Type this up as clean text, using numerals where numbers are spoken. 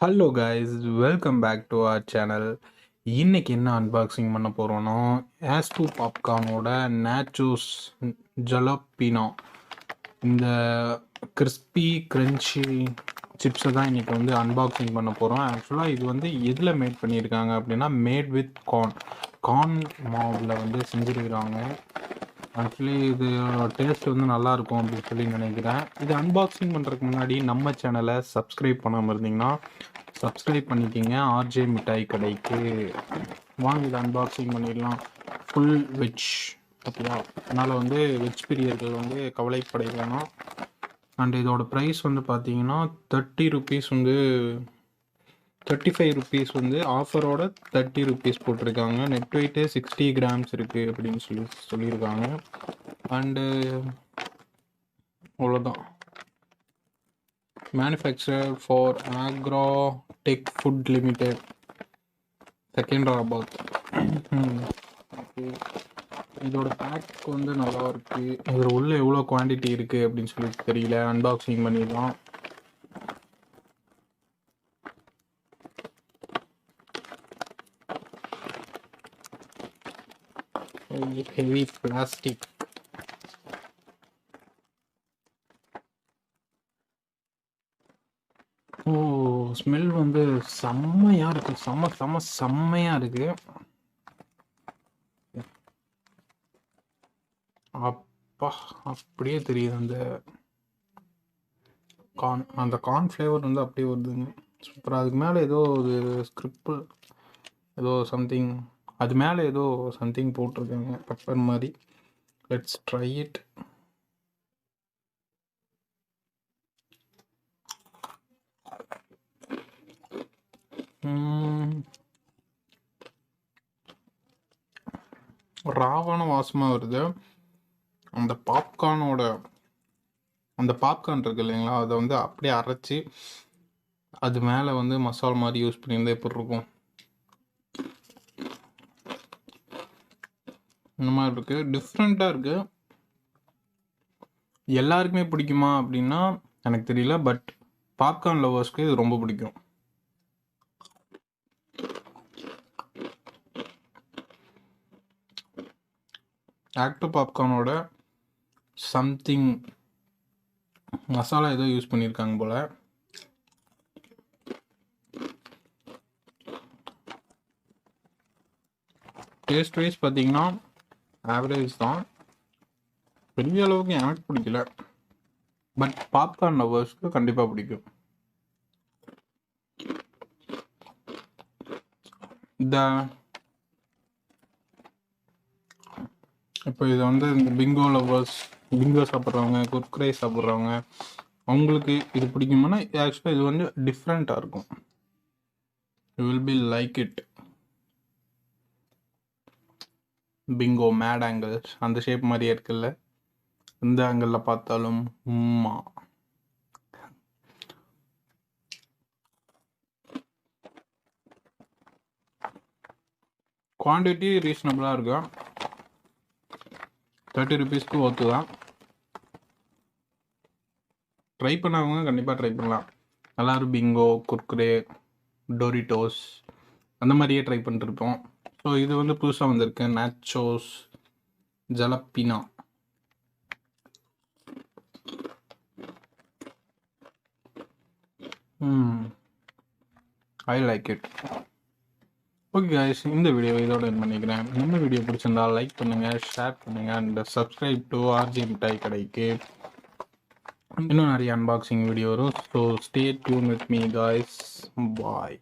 Hello guys, welcome back to our channel. இன்னைக்கு என்ன unboxing பண்ண போகிறோன்னா ஆஸ்டூ பாப்கார்னோட நேச்சோஸ் ஜலப்பினோ இந்த கிறிஸ்பி கிரன்ச்சி சிப்ஸை தான் இன்றைக்கி வந்து அன்பாக்சிங் பண்ண போகிறோம். ஆக்சுவலாக இது வந்து எதில் மேட் பண்ணியிருக்காங்க அப்படின்னா மேட் வித் கார்ன் மாவில் வந்து செஞ்சுருக்கிறாங்க. ஆக்சுவலி இது டேஸ்ட் வந்து நல்லாயிருக்கும் அப்படின்னு சொல்லி நினைக்கிறேன். இது அன்பாக்சிங் பண்ணுறதுக்கு முன்னாடி நம்ம சேனலை சப்ஸ்கிரைப் பண்ணாமல் இருந்தீங்கன்னா சப்ஸ்கிரைப் பண்ணிக்கிங்க. ஆர்ஜே மிட்டாய் கடைக்கு வாங்க இதை அன்பாக்சிங் பண்ணிடலாம். ஃபுல் வெஜ் அப்படியா, அதனால் வந்து வெஜ் பிரியர்கள் வந்து கவலைப்பட வேணாம். அண்ட் இதோட ப்ரைஸ் வந்து பார்த்தீங்கன்னா 30 ருபீஸ் வந்து 35 ருபீஸ் வந்து ஆஃபரோட 30 ருபீஸ் போட்டிருக்காங்க. நெட் வெயிட்டு 60 கிராம்ஸ் இருக்குது அப்படின்னு சொல்லியிருக்காங்க. அண்டு அவ்வளோதான். Manufacture for Agra tech food limited, Secunderabad. Okay, இதோட பேக் வந்து நல்லா இருக்குது. இதில் உள்ள எவ்வளோ குவான்டிட்டி இருக்குது அப்படின்னு சொல்லி தெரியல. அன்பாக்சிங் பண்ணிடலாம். Heavy plastic. ஸ்மெல் வந்து செம்மையாக இருக்குது. செம்மையாக இருக்குது. அப்பா, அப்படியே தெரியுது அந்த கார்ன் ஃப்ளேவர் வந்து அப்படியே வருதுங்க. சூப்பராக. அதுக்கு மேலே ஏதோ ஒரு ஸ்கிரிப்பிள் ஏதோ சம்திங், அது மேலே ஏதோ சம்திங் போட்டிருக்காங்க பெப்பர் மாதிரி. Let's try it. ராவான வாசமாக வருது. அந்த பாப்கார்ன் இருக்கு இல்லைங்களா, அதை வந்து அப்படியே அரைச்சி அது மேலே வந்து மசாலா மாதிரி யூஸ் பண்ணியிருந்தா எப்படி இருக்கும், இந்த மாதிரி இருக்குது. டிஃப்ரெண்ட்டாக இருக்குது. எல்லாருக்குமே பிடிக்குமா அப்படின்னா எனக்கு தெரியல. பட் பாப்கார்ன் லவர்ஸ்க்கு இது ரொம்ப பிடிக்கும். ஆக்டோ பாப்கார்னோட சம்திங் மசாலா ஏதோ யூஸ் பண்ணியிருக்காங்க போல். டேஸ்ட் வைஸ் பார்த்தீங்கன்னா ஆவரேஜ் தான். பெரிய அளவுக்கு எனக்கு பிடிக்கல. பட் பாப்கார்ன் லவர்ஸ்க்கு கண்டிப்பாக பிடிக்கும். இப்போ இதை வந்து இந்த பிங்கோ சாப்பிட்றவங்க, குர்குரே சாப்பிட்றவங்க, அவங்களுக்கு இது பிடிக்குமானா ஆக்சுவலாக இது வந்து டிஃப்ரெண்ட்டாக இருக்கும். You will be like it. Bingo made angles அந்த ஷேப் மாதிரியே இருக்குல்ல, இந்த ஆங்கிளில் பார்த்தாலும் குவான்டிட்டி ரீசனபிளாக இருக்கு. 30 ருபீஸ்க்கு ஒர்த்து தான். ட்ரை பண்ணவங்க கண்டிப்பாக ட்ரை பண்ணலாம். எல்லோரும் பிங்கோ, குர்குரே, டோரிட்டோஸ் அந்த மாதிரியே ட்ரை பண்ணிட்டுருப்போம். ஸோ இது வந்து புதுசாக வந்திருக்கு, nachos jalapeno. I like it. Okay guys, இந்த வீடியோ இதோட பண்ணிக்கிறேன். நம்ம வீடியோ பிடிச்சிருந்தா லைக் பண்ணுங்கள், ஷேர் பண்ணுங்கள் அண்ட் சப்ஸ்கிரைப் டு ஆர்ஜே மிட்டாய் கடைக்கு. இன்னும் நிறைய அன்பாக்சிங் வீடியோ வரும். So stay tune with me guys. Bye.